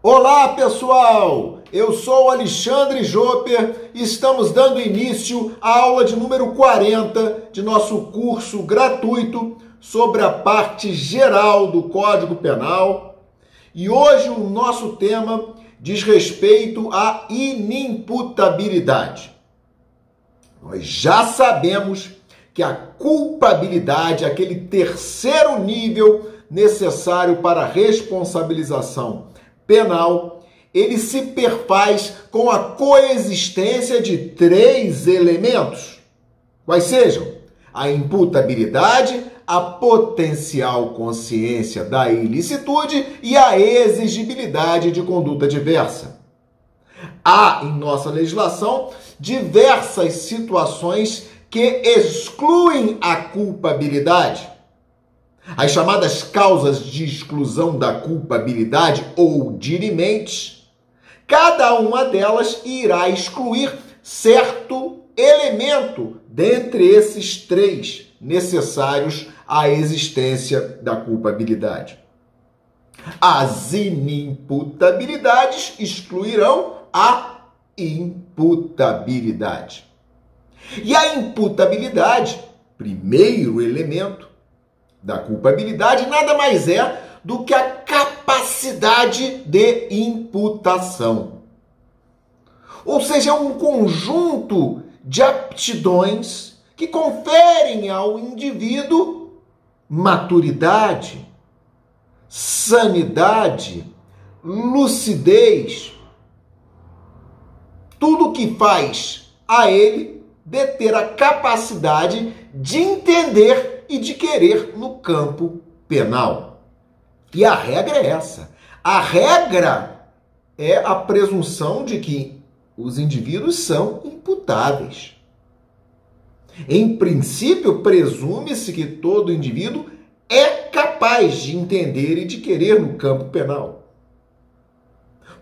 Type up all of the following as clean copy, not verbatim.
Olá, pessoal! Eu sou o Alexandre Jopper e estamos dando início à aula de número 40 de nosso curso gratuito sobre a parte geral do Código Penal. E hoje o nosso tema diz respeito à inimputabilidade. Nós já sabemos que a culpabilidade, aquele terceiro nível necessário para a responsabilização penal, ele se perfaz com a coexistência de três elementos. Quais sejam? A imputabilidade, a potencial consciência da ilicitude e a exigibilidade de conduta diversa. Há em nossa legislação diversas situações que excluem a culpabilidade. As chamadas causas de exclusão da culpabilidade ou dirimentes, cada uma delas irá excluir certo elemento dentre esses três necessários à existência da culpabilidade. As inimputabilidades excluirão a imputabilidade. E a imputabilidade, primeiro elemento da culpabilidade, nada mais é do que a capacidade de imputação. Ou seja, é um conjunto de aptidões que conferem ao indivíduo maturidade, sanidade, lucidez, tudo que faz a ele deter a capacidade de entender e de querer no campo penal. E a regra é essa. A regra é a presunção de que os indivíduos são imputáveis. Em princípio, presume-se que todo indivíduo é capaz de entender e de querer no campo penal.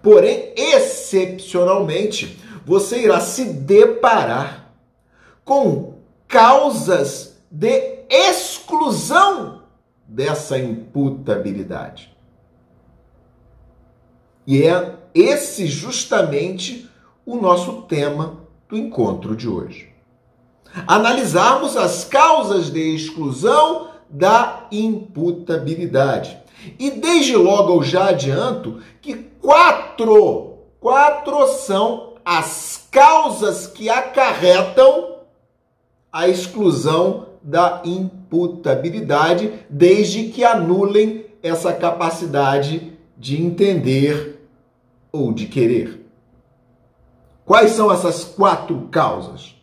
Porém, excepcionalmente, você irá se deparar com causas de exclusão dessa imputabilidade. E é esse justamente o nosso tema do encontro de hoje. Analisarmos as causas de exclusão da imputabilidade. E desde logo eu já adianto que quatro são as causas que acarretam a exclusão da imputabilidade, desde que anulem essa capacidade de entender ou de querer. Quais são essas quatro causas?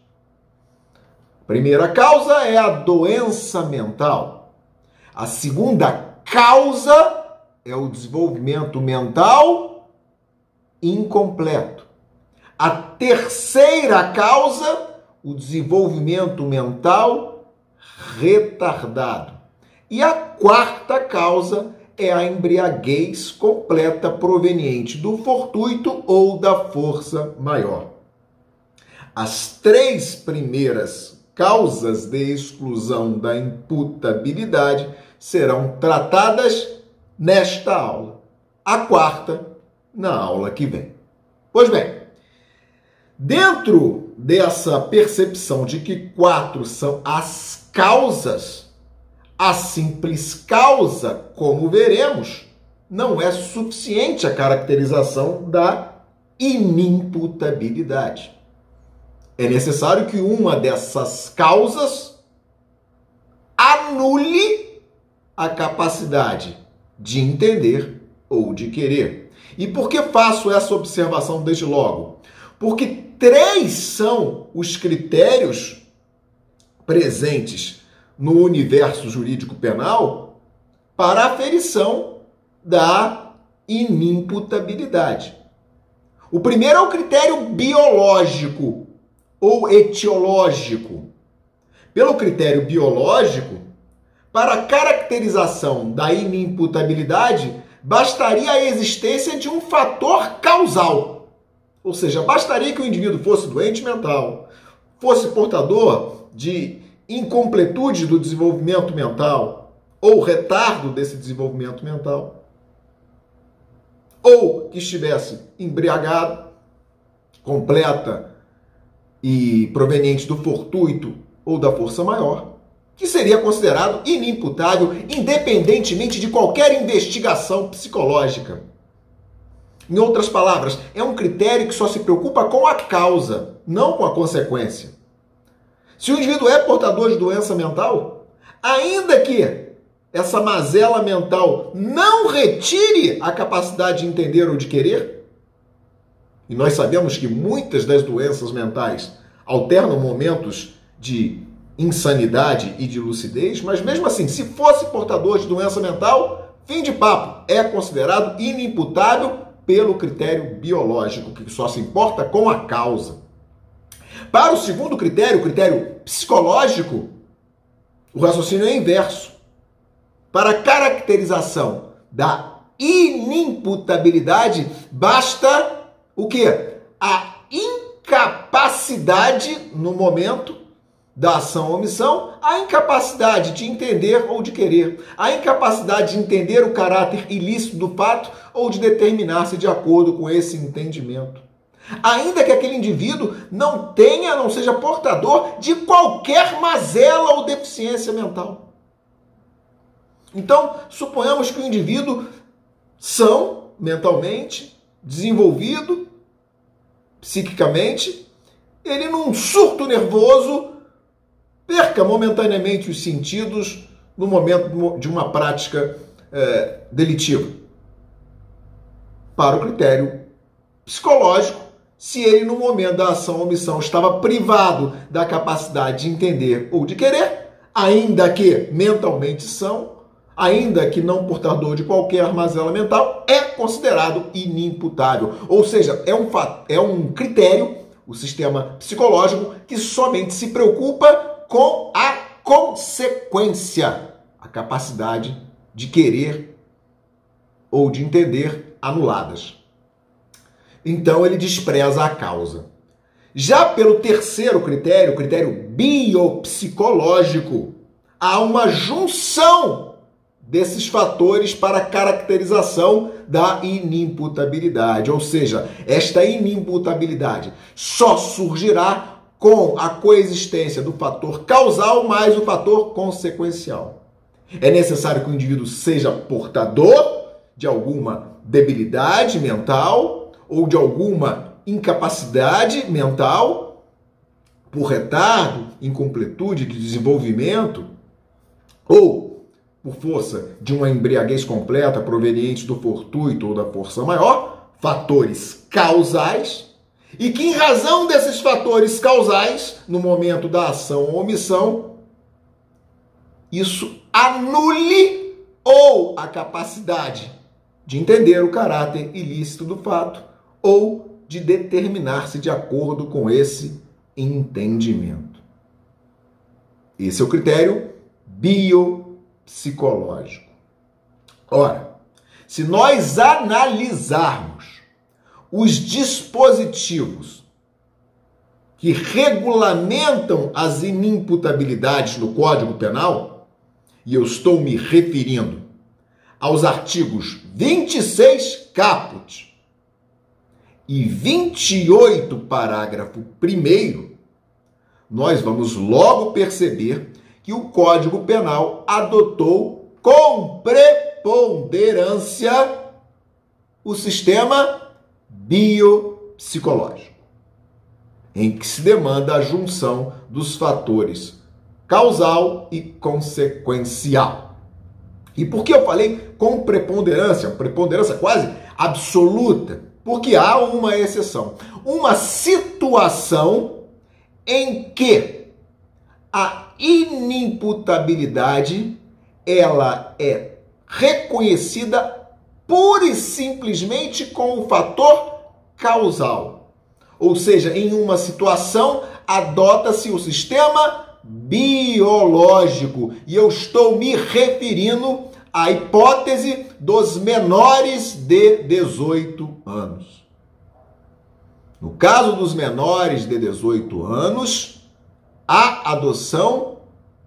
A primeira causa é a doença mental. A segunda causa é o desenvolvimento mental incompleto. A terceira causa, o desenvolvimento mental retardado. E a quarta causa é a embriaguez completa proveniente do fortuito ou da força maior. As três primeiras causas de exclusão da imputabilidade serão tratadas nesta aula. A quarta, na aula que vem. Pois bem, dentro dessa percepção de que quatro são as causas, a simples causa, como veremos, não é suficiente a caracterização da inimputabilidade. É necessário que uma dessas causas anule a capacidade de entender ou de querer. E por que faço essa observação desde logo? Porque três são os critérios presentes no universo jurídico penal para a aferição da inimputabilidade. O primeiro é o critério biológico ou etiológico. Pelo critério biológico, para a caracterização da inimputabilidade, bastaria a existência de um fator causal. Ou seja, bastaria que o indivíduo fosse doente mental, fosse portador de incompletude do desenvolvimento mental ou retardo desse desenvolvimento mental, ou que estivesse embriagado, completa e proveniente do fortuito ou da força maior, que seria considerado inimputável independentemente de qualquer investigação psicológica. Em outras palavras, é um critério que só se preocupa com a causa, não com a consequência. Se o indivíduo é portador de doença mental, ainda que essa mazela mental não retire a capacidade de entender ou de querer, e nós sabemos que muitas das doenças mentais alternam momentos de insanidade e de lucidez, mas mesmo assim, se fosse portador de doença mental, fim de papo, é considerado inimputável pelo critério biológico, que só se importa com a causa. Para o segundo critério, o critério psicológico, o raciocínio é inverso. Para a caracterização da inimputabilidade, basta o quê? A incapacidade no momento da ação ou omissão, a incapacidade de entender ou de querer, a incapacidade de entender o caráter ilícito do fato ou de determinar-se de acordo com esse entendimento. Ainda que aquele indivíduo não seja portador de qualquer mazela ou deficiência mental. Então, suponhamos que o indivíduo são mentalmente, desenvolvido, psiquicamente, ele num surto nervoso perca momentaneamente os sentidos no momento de uma prática delitiva. Para o critério psicológico, se ele no momento da ação ou omissão estava privado da capacidade de entender ou de querer, ainda que mentalmente são, ainda que não portador de qualquer mazela mental, é considerado inimputável. Ou seja, é um critério, o sistema psicológico, que somente se preocupa com a consequência, a capacidade de querer ou de entender anuladas. Então ele despreza a causa. Já pelo terceiro critério, o critério biopsicológico, há uma junção desses fatores para a caracterização da inimputabilidade. Ou seja, esta inimputabilidade só surgirá com a coexistência do fator causal mais o fator consequencial. É necessário que o indivíduo seja portador de alguma debilidade mental ou de alguma incapacidade mental por retardo, incompletude de desenvolvimento ou por força de uma embriaguez completa proveniente do fortuito ou da força maior, fatores causais, e que, em razão desses fatores causais, no momento da ação ou omissão, isso anule ou a capacidade de entender o caráter ilícito do fato ou de determinar-se de acordo com esse entendimento. Esse é o critério biopsicológico. Ora, se nós analisarmos os dispositivos que regulamentam as inimputabilidades no Código Penal, e eu estou me referindo aos artigos 26 caput e 28 parágrafo 1º, nós vamos logo perceber que o Código Penal adotou com preponderância o sistema biopsicológico, em que se demanda a junção dos fatores causal e consequencial. E por que eu falei com preponderância? Preponderância quase absoluta, porque há uma exceção. Uma situação em que a inimputabilidade ela é reconhecida pura e simplesmente com o fator causal. Ou seja, em uma situação adota-se o sistema biológico. E eu estou me referindo à hipótese dos menores de 18 anos. No caso dos menores de 18 anos, a adoção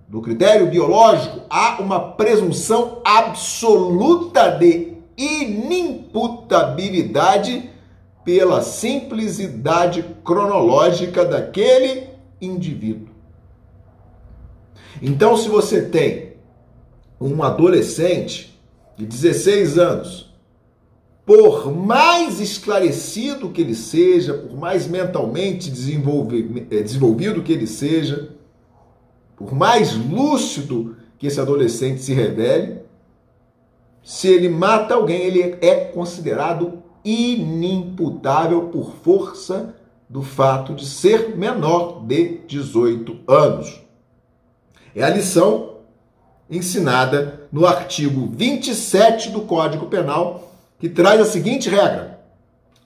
do critério biológico, há uma presunção absoluta de inimputabilidade pela simples idade cronológica daquele indivíduo. Então, se você tem um adolescente de 16 anos, por mais esclarecido que ele seja, por mais mentalmente desenvolvido que ele seja, por mais lúcido que esse adolescente se revele, se ele mata alguém, ele é considerado inimputável por força do fato de ser menor de 18 anos. É a lição ensinada no artigo 27 do Código Penal, que traz a seguinte regra: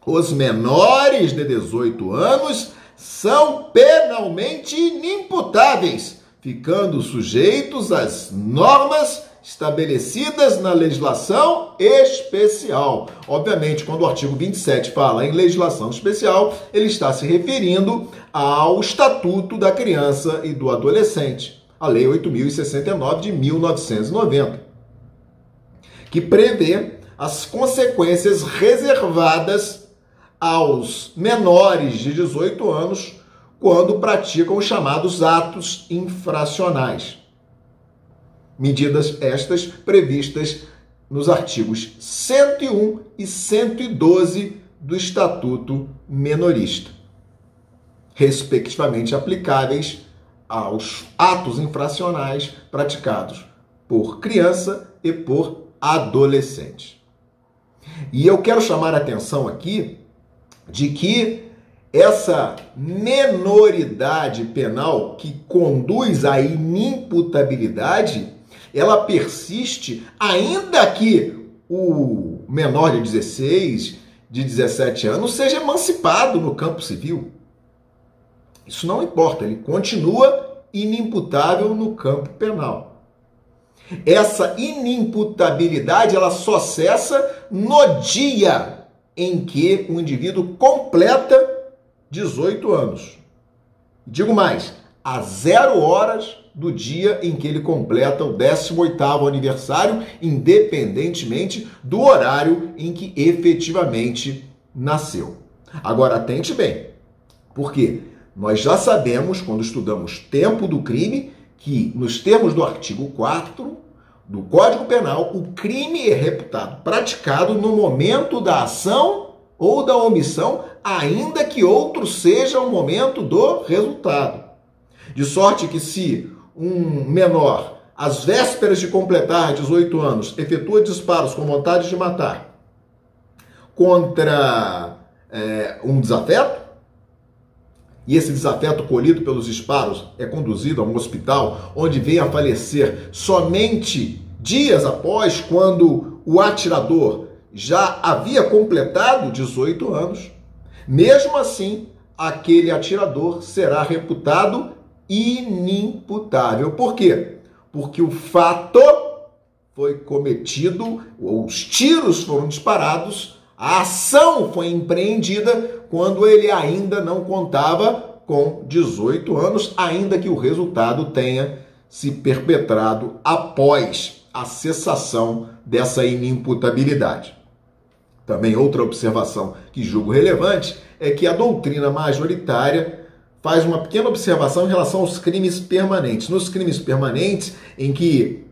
os menores de 18 anos são penalmente inimputáveis, ficando sujeitos às normas estabelecidas na legislação especial. Obviamente, quando o artigo 27 fala em legislação especial, ele está se referindo ao Estatuto da Criança e do Adolescente, a Lei 8.069 de 1990, que prevê as consequências reservadas aos menores de 18 anos quando praticam os chamados atos infracionais. Medidas estas previstas nos artigos 101 e 112 do Estatuto Menorista, respectivamente aplicáveis aos atos infracionais praticados por criança e por adolescente. E eu quero chamar a atenção aqui de que essa menoridade penal que conduz à inimputabilidade, ela persiste ainda que o menor de 16, de 17 anos seja emancipado no campo civil. Isso não importa, ele continua inimputável no campo penal. Essa inimputabilidade, ela só cessa no dia em que o indivíduo completa 18 anos. Digo mais, a 0 horas do dia em que ele completa o 18º aniversário, independentemente do horário em que efetivamente nasceu. Agora, atente bem, porque nós já sabemos, quando estudamos tempo do crime, que nos termos do artigo 4º do Código Penal, o crime é reputado praticado no momento da ação ou da omissão, ainda que outro seja o momento do resultado. De sorte que se um menor, às vésperas de completar 18 anos, efetua disparos com vontade de matar contra um desafeto, e esse desafeto colhido pelos disparos é conduzido a um hospital onde vem a falecer somente dias após, quando o atirador já havia completado 18 anos, mesmo assim, aquele atirador será reputado inimputável. Por quê? Porque o fato foi cometido, os tiros foram disparados, a ação foi empreendida quando ele ainda não contava com 18 anos, ainda que o resultado tenha se perpetrado após a cessação dessa inimputabilidade. Também outra observação que julgo relevante é que a doutrina majoritária faz uma pequena observação em relação aos crimes permanentes. Nos crimes permanentes, em que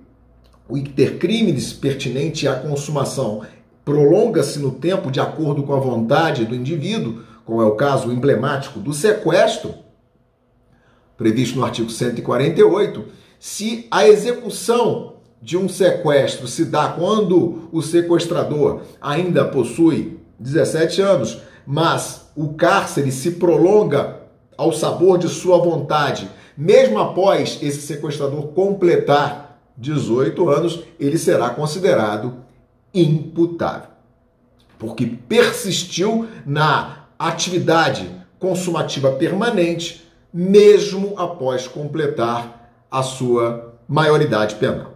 o intercrime pertinente à consumação prolonga-se no tempo de acordo com a vontade do indivíduo, como é o caso emblemático do sequestro, previsto no artigo 148, se a execução de um sequestro se dá quando o sequestrador ainda possui 17 anos, mas o cárcere se prolonga ao sabor de sua vontade, mesmo após esse sequestrador completar 18 anos, ele será considerado imputável, porque persistiu na atividade consumativa permanente, mesmo após completar a sua maioridade penal.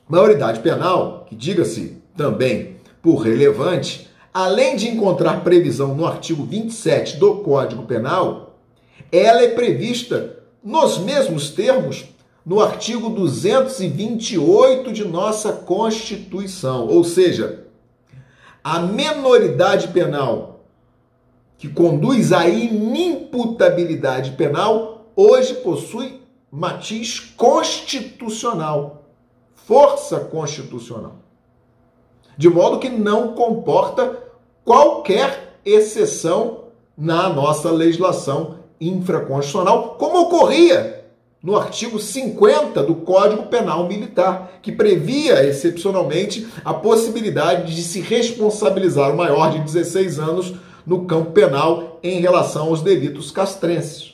Maioridade penal, que diga-se também por relevante, além de encontrar previsão no artigo 27 do Código Penal, ela é prevista nos mesmos termos no artigo 228 de nossa Constituição. Ou seja, A menoridade penal, que conduz à inimputabilidade penal, hoje possui matiz constitucional, força constitucional, de modo que não comporta qualquer exceção na nossa legislação infraconstitucional, como ocorria no artigo 50 do Código Penal Militar, que previa excepcionalmente a possibilidade de se responsabilizar o maior de 16 anos no campo penal em relação aos delitos castrenses.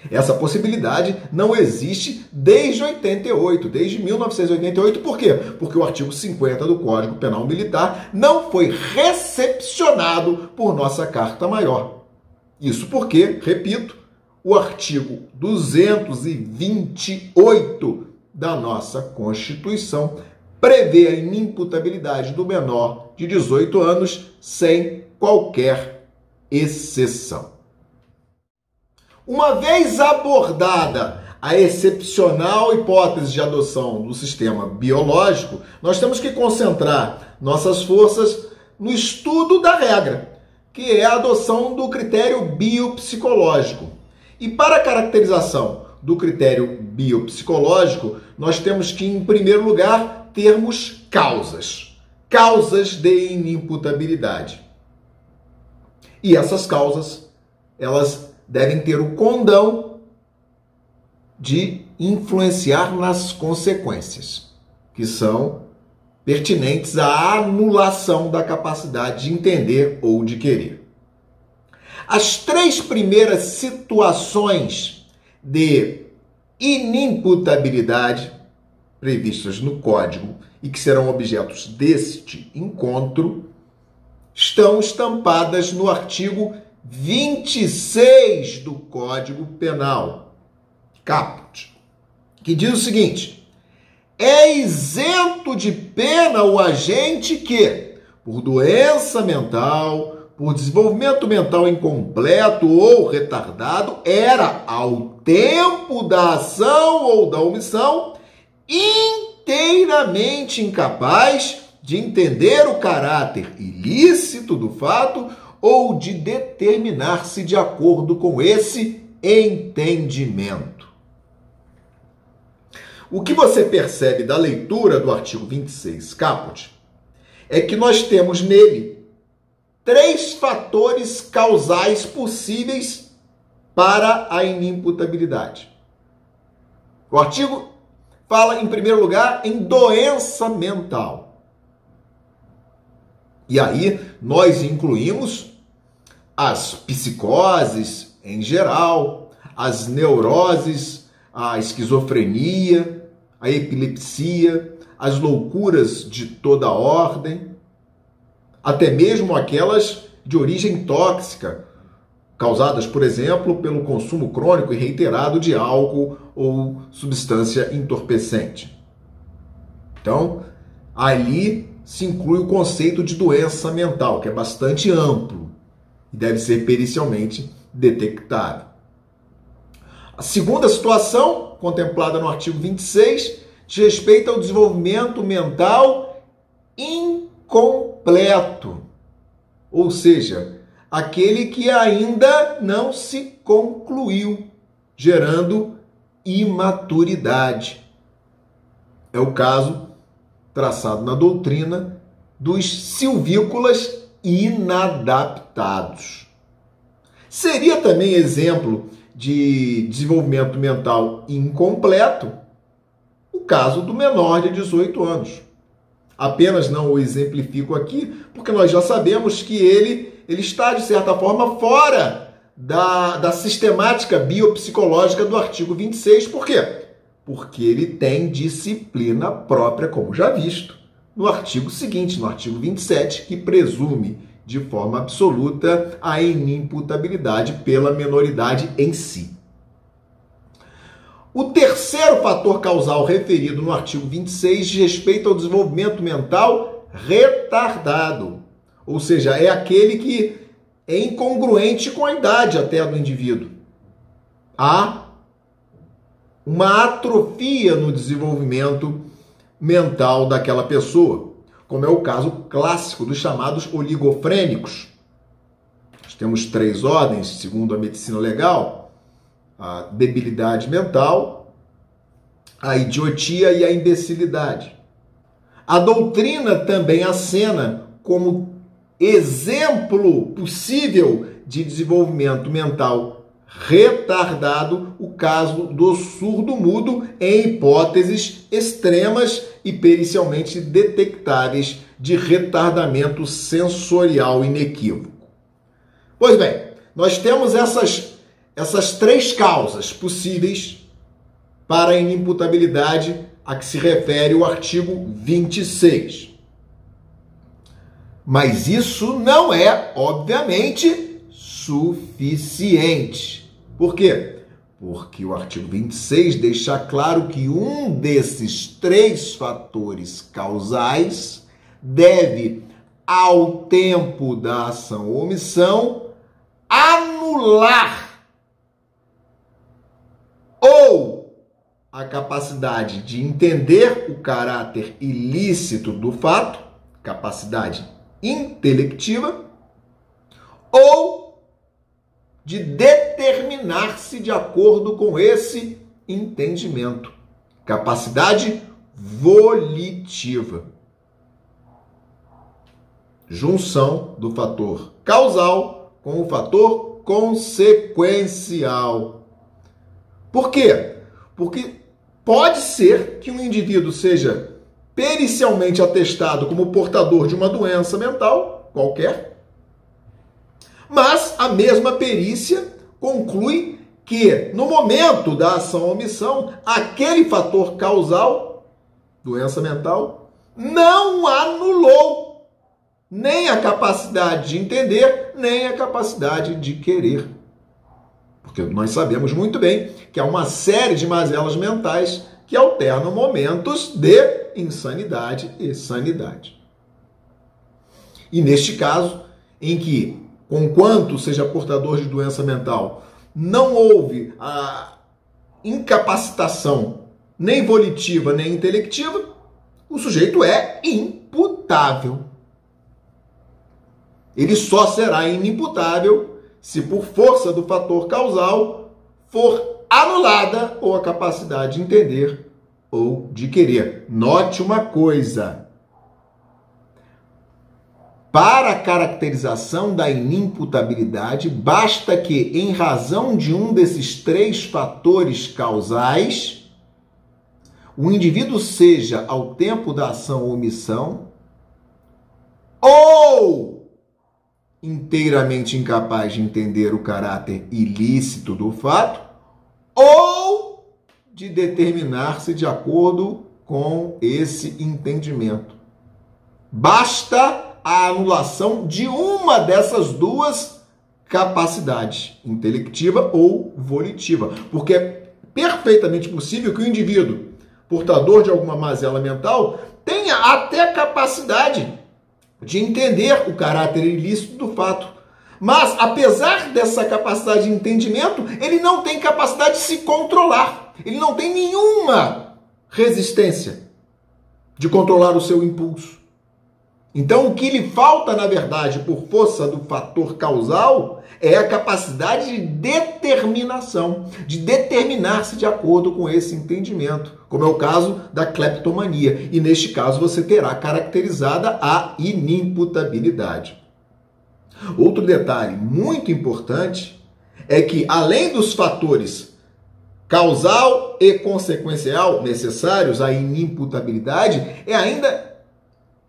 Essa possibilidade não existe desde 1988. Por quê? Porque o artigo 50 do Código Penal Militar não foi recepcionado por nossa Carta Maior. Isso porque, repito, o artigo 228 da nossa Constituição prevê a inimputabilidade do menor de 18 anos sem qualquer exceção. Uma vez abordada a excepcional hipótese de adoção do sistema biológico, nós temos que concentrar nossas forças no estudo da regra, que é a adoção do critério biopsicológico. E para a caracterização do critério biopsicológico, nós temos que, em primeiro lugar, termos causas de inimputabilidade. E essas causas, elas devem ter o condão de influenciar nas consequências, que são pertinentes à anulação da capacidade de entender ou de querer. As três primeiras situações de inimputabilidade previstas no Código e que serão objetos deste encontro estão estampadas no artigo 26 do Código Penal, caput, que diz o seguinte: é isento de pena o agente que, por doença mental, por desenvolvimento mental incompleto ou retardado, era, ao tempo da ação ou da omissão, inteiramente incapaz de entender o caráter ilícito do fato ou de determinar-se de acordo com esse entendimento. O que você percebe da leitura do artigo 26, caput, é que nós temos nele três fatores causais possíveis para a inimputabilidade. O artigo fala, em primeiro lugar, em doença mental. E aí nós incluímos as psicoses em geral, as neuroses, a esquizofrenia, a epilepsia, as loucuras de toda ordem, até mesmo aquelas de origem tóxica, causadas, por exemplo, pelo consumo crônico e reiterado de álcool ou substância entorpecente. Então, ali se inclui o conceito de doença mental, que é bastante amplo e deve ser pericialmente detectável. A segunda situação, contemplada no artigo 26, diz respeito ao desenvolvimento mental incompleto, ou seja, aquele que ainda não se concluiu, gerando imaturidade. É o caso traçado na doutrina dos silvícolas inadaptados. Seria também exemplo de desenvolvimento mental incompleto o caso do menor de 18 anos. Apenas não o exemplifico aqui, porque nós já sabemos que ele está, de certa forma, fora da sistemática biopsicológica do artigo 26. Por quê? Porque ele tem disciplina própria, como já visto, no artigo seguinte, no artigo 27, que presume de forma absoluta a inimputabilidade pela menoridade em si. O terceiro fator causal referido no artigo 26 diz respeito ao desenvolvimento mental retardado, ou seja, é aquele que é incongruente com a idade até do indivíduo. Há uma atrofia no desenvolvimento mental daquela pessoa, como é o caso clássico dos chamados oligofrênicos. Nós temos 3 ordens, segundo a medicina legal: a debilidade mental, a idiotia e a imbecilidade. A doutrina também acena como exemplo possível de desenvolvimento mental retardado o caso do surdo-mudo em hipóteses extremas e pericialmente detectáveis de retardamento sensorial inequívoco. Pois bem, nós temos essas 3 causas possíveis para a inimputabilidade a que se refere o artigo 26. Mas isso não é, obviamente, suficiente. Por quê? Porque o artigo 26 deixa claro que um desses 3 fatores causais deve, ao tempo da ação ou omissão, anular ou a capacidade de entender o caráter ilícito do fato, capacidade intelectiva, ou de determinar-se de acordo com esse entendimento, capacidade volitiva. Junção do fator causal com o fator consequencial. Por quê? Porque pode ser que um indivíduo seja pericialmente atestado como portador de uma doença mental qualquer, mas a mesma perícia conclui que, no momento da ação ou omissão, aquele fator causal, doença mental, não anulou nem a capacidade de entender, nem a capacidade de querer. Porque nós sabemos muito bem que há uma série de mazelas mentais que alternam momentos de insanidade e sanidade. E neste caso, em que, conquanto seja portador de doença mental, não houve a incapacitação nem volitiva nem intelectiva, o sujeito é imputável. Ele só será inimputável se, por força do fator causal, for anulada ou a capacidade de entender ou de querer. Note uma coisa: para a caracterização da inimputabilidade, basta que, em razão de um desses 3 fatores causais, o indivíduo seja, ao tempo da ação ou omissão, ou inteiramente incapaz de entender o caráter ilícito do fato, ou de determinar-se de acordo com esse entendimento. Basta a anulação de uma dessas 2 capacidades, intelectiva ou volitiva, porque é perfeitamente possível que o indivíduo, portador de alguma mazela mental, tenha até capacidade de entender o caráter ilícito do fato. Mas, apesar dessa capacidade de entendimento, ele não tem capacidade de se controlar. Ele não tem nenhuma resistência de controlar o seu impulso. Então, o que lhe falta, na verdade, por força do fator causal, é a capacidade de determinação, de determinar-se de acordo com esse entendimento, como é o caso da cleptomania. E, neste caso, você terá caracterizada a inimputabilidade. Outro detalhe muito importante é que, além dos fatores causal e consequencial necessários à inimputabilidade, é ainda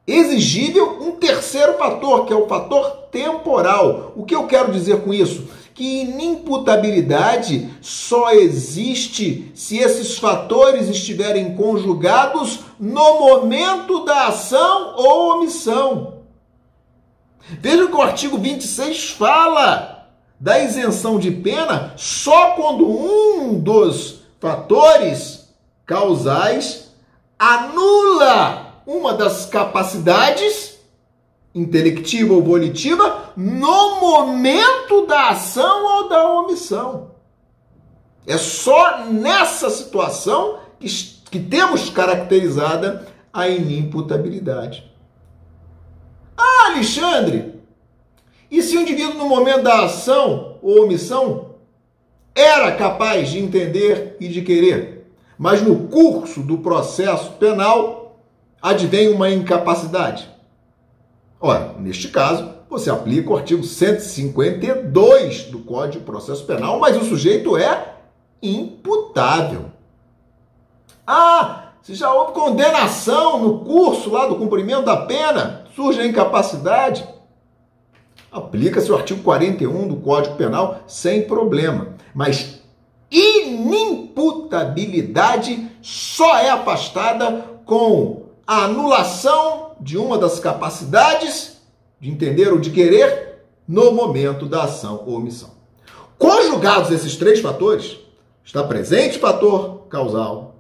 exigível um terceiro fator, que é o fator temporal. O que eu quero dizer com isso? Que inimputabilidade só existe se esses fatores estiverem conjugados no momento da ação ou omissão. Veja que o artigo 26 fala da isenção de pena só quando um dos fatores causais anula uma das capacidades, intelectiva ou volitiva, no momento da ação ou da omissão. É só nessa situação que temos caracterizada a inimputabilidade. Alexandre, e se o indivíduo no momento da ação ou omissão era capaz de entender e de querer, mas no curso do processo penal advém uma incapacidade? Ora, neste caso, você aplica o artigo 152 do Código de Processo Penal, mas o sujeito é imputável. Ah, se já houve condenação no curso lá do cumprimento da pena, surge a incapacidade, aplica-se o artigo 41 do Código Penal sem problema. Mas inimputabilidade só é afastada com a anulação de uma das capacidades de entender ou de querer no momento da ação ou omissão. Conjugados esses três fatores, está presente o fator causal,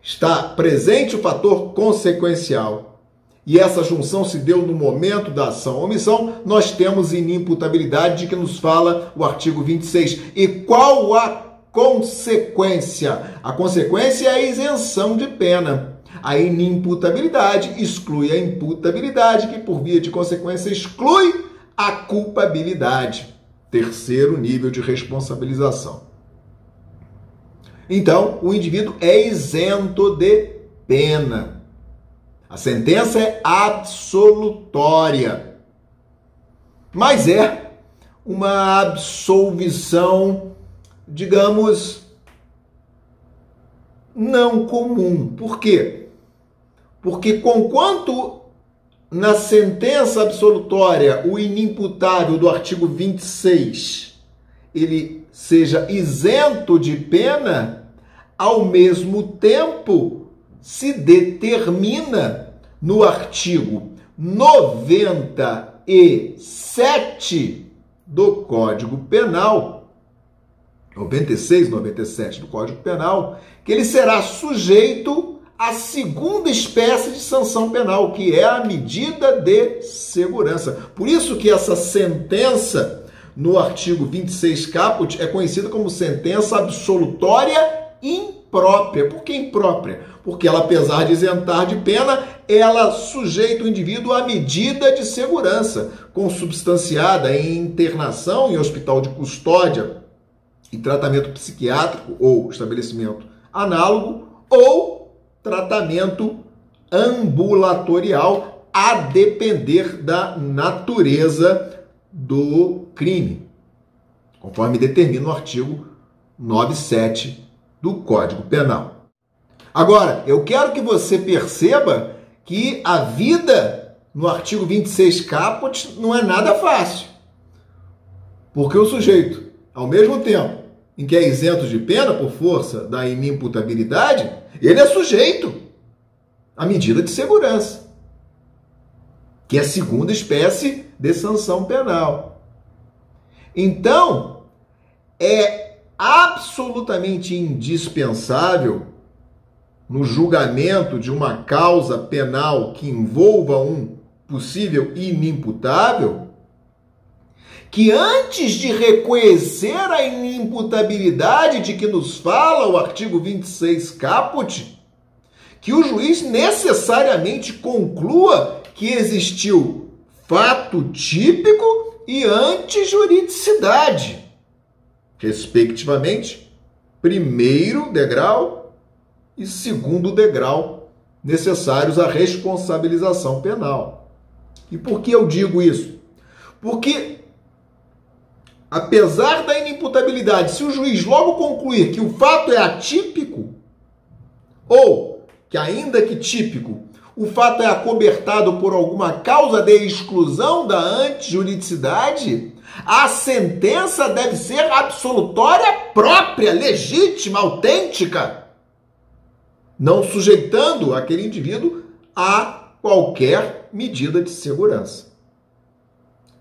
está presente o fator consequencial, e essa junção se deu no momento da ação ou omissão, nós temos inimputabilidade de que nos fala o artigo 26. E qual a consequência? A consequência é a isenção de pena. A inimputabilidade exclui a imputabilidade, que por via de consequência exclui a culpabilidade. Terceiro nível de responsabilização. Então, o indivíduo é isento de pena. A sentença é absolutória, mas é uma absolvição, digamos, não comum. Por quê? Porque conquanto na sentença absolutória o inimputável do artigo 26 ele seja isento de pena, ao mesmo tempo se determina no artigo 97 do Código Penal, 96, 97 do Código Penal, que ele será sujeito à segunda espécie de sanção penal, que é a medida de segurança. Por isso que essa sentença no artigo 26 caput é conhecida como sentença absolutória imprópria. Por que imprópria? Porque ela, apesar de isentar de pena, ela sujeita o indivíduo à medida de segurança, consubstanciada em internação em hospital de custódia e tratamento psiquiátrico ou estabelecimento análogo, ou tratamento ambulatorial, a depender da natureza do crime, conforme determina o artigo 97 do Código Penal. Agora, eu quero que você perceba que a vida no artigo 26 caput não é nada fácil. Porque o sujeito, ao mesmo tempo em que é isento de pena por força da inimputabilidade, ele é sujeito à medida de segurança, que é a segunda espécie de sanção penal. Então, é absolutamente indispensável, no julgamento de uma causa penal que envolva um possível inimputável, que antes de reconhecer a inimputabilidade de que nos fala o artigo 26 caput, que o juiz necessariamente conclua que existiu fato típico e antijuridicidade, respectivamente, primeiro degrau e segundo degrau necessários à responsabilização penal. E por que eu digo isso? Porque, apesar da inimputabilidade, se o juiz logo concluir que o fato é atípico, ou que, ainda que típico, o fato é acobertado por alguma causa de exclusão da antijuridicidade, a sentença deve ser absolutória própria, legítima, autêntica, não sujeitando aquele indivíduo a qualquer medida de segurança.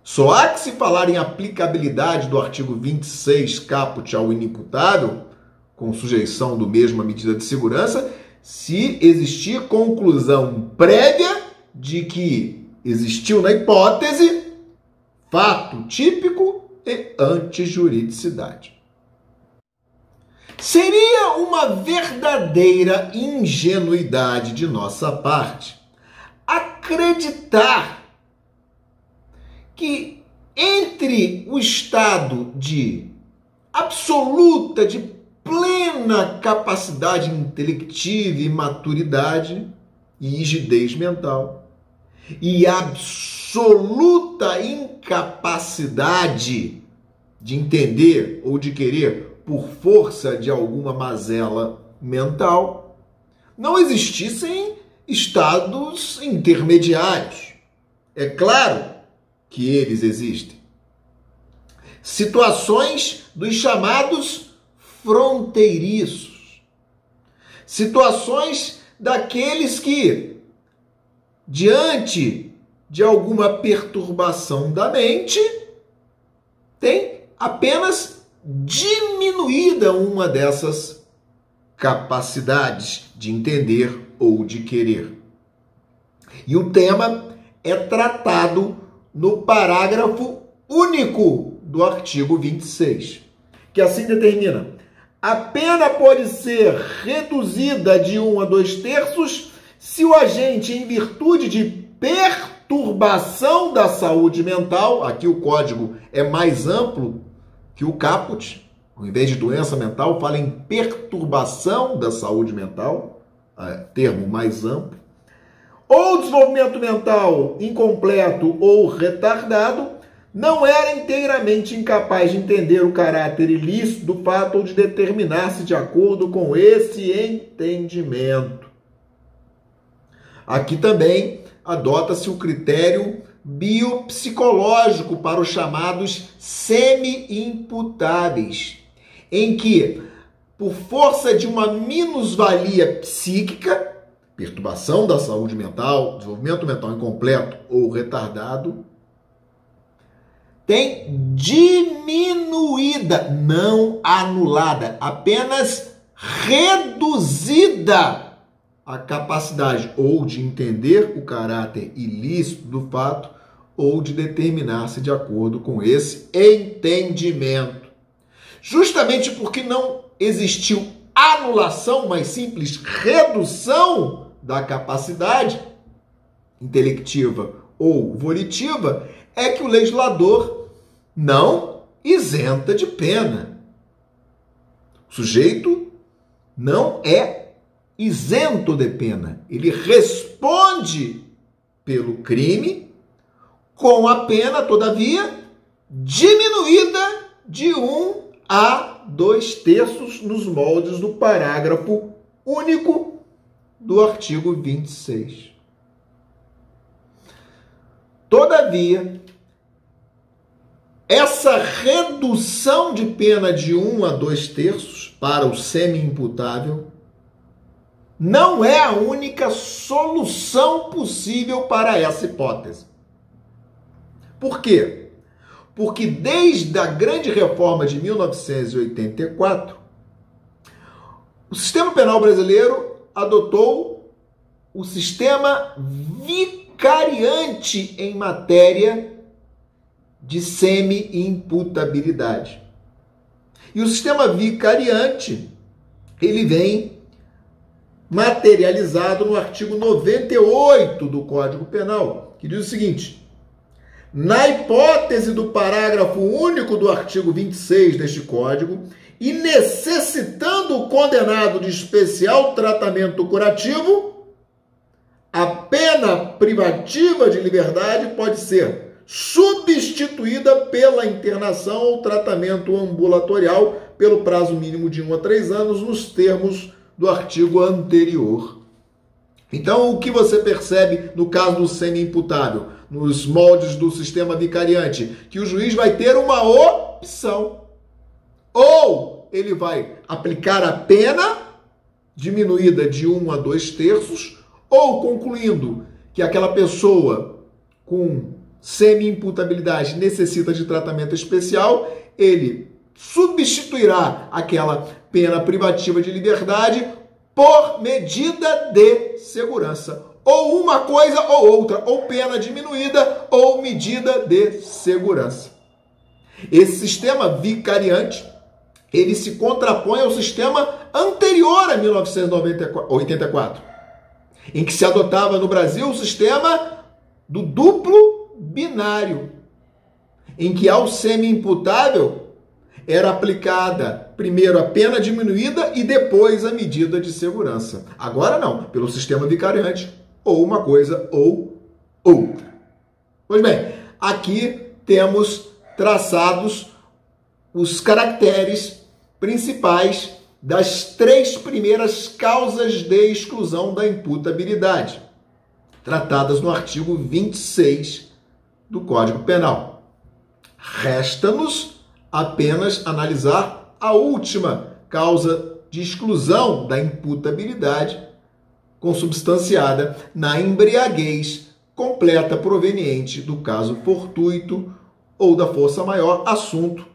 Só há que se falar em aplicabilidade do artigo 26 caput ao inimputável, com sujeição do mesmo à medida de segurança, se existir conclusão prévia de que existiu na hipótese fato típico e antijuridicidade. Seria uma verdadeira ingenuidade de nossa parte acreditar que entre o estado de absoluta, de plena capacidade intelectiva e maturidade e rigidez mental e absoluta incapacidade de entender ou de querer por força de alguma mazela mental, não existissem estados intermediários. É claro que eles existem. Situações dos chamados fronteiriços. Situações daqueles que, diante de alguma perturbação da mente, tem apenas diminuída uma dessas capacidades de entender ou de querer. E o tema é tratado no parágrafo único do artigo 26, que assim determina: a pena pode ser reduzida de 1 a 2/3 se o agente, em virtude de perturbação da saúde mental, aqui o código é mais amplo que o caput, ao invés de doença mental, fala em perturbação da saúde mental, termo mais amplo, ou desenvolvimento mental incompleto ou retardado, não era inteiramente incapaz de entender o caráter ilícito do fato ou de determinar-se de acordo com esse entendimento. Aqui também adota-se o critério biopsicológico para os chamados semi-imputáveis, em que, por força de uma minusvalia psíquica, perturbação da saúde mental, desenvolvimento mental incompleto ou retardado, tem diminuída, não anulada, apenas reduzida a capacidade ou de entender o caráter ilícito do fato ou de determinar-se de acordo com esse entendimento. Justamente porque não existiu anulação, mas simples redução da capacidade intelectiva ou volitiva, é que o legislador não isenta de pena. O sujeito não é isento de pena. Ele responde pelo crime com a pena, todavia, diminuída de 1 a 2/3 nos moldes do parágrafo único do artigo 26. Todavia, essa redução de pena de 1 a 2/3 para o semi-imputável não é a única solução possível para essa hipótese. Por quê? Porque desde a grande reforma de 1984, o sistema penal brasileiro adotou o sistema vicariante em matéria de semi-imputabilidade. E o sistema vicariante, ele vem materializado no artigo 98 do Código Penal, que diz o seguinte: na hipótese do parágrafo único do artigo 26 deste Código, e necessitando o condenado de especial tratamento curativo, a pena privativa de liberdade pode ser substituída pela internação ou tratamento ambulatorial pelo prazo mínimo de 1 a 3 anos, nos termos do artigo anterior. Então, o que você percebe no caso do semi-imputável, nos moldes do sistema vicariante? Que o juiz vai ter uma opção. Ou ele vai aplicar a pena diminuída de 1 a 2/3, ou concluindo que aquela pessoa com semi-imputabilidade necessita de tratamento especial, ele substituirá aquela pena privativa de liberdade por medida de segurança. Ou uma coisa ou outra, ou pena diminuída ou medida de segurança. Esse sistema vicariante, ele se contrapõe ao sistema anterior a 1984, em que se adotava no Brasil o sistema do duplo binário, em que ao semi-imputável era aplicada primeiro a pena diminuída e depois a medida de segurança. Agora não, pelo sistema vicariante, ou uma coisa ou outra. Pois bem, aqui temos traçados os caracteres principais das 3 primeiras causas de exclusão da imputabilidade, tratadas no artigo 26 do Código Penal. Resta-nos apenas analisar a última causa de exclusão da imputabilidade, consubstanciada na embriaguez completa proveniente do caso fortuito ou da força maior, assunto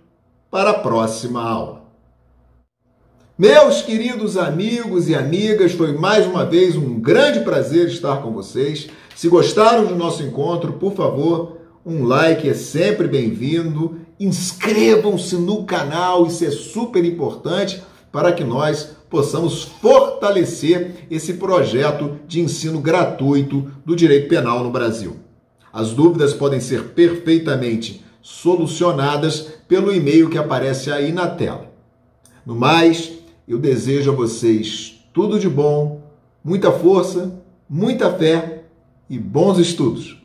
para a próxima aula. Meus queridos amigos e amigas, foi mais uma vez um grande prazer estar com vocês. Se gostaram do nosso encontro, por favor, um like é sempre bem-vindo. Inscrevam-se no canal, isso é super importante para que nós possamos fortalecer esse projeto de ensino gratuito do direito penal no Brasil. As dúvidas podem ser perfeitamente solucionadas pelo e-mail que aparece aí na tela. No mais, eu desejo a vocês tudo de bom, muita força, muita fé e bons estudos.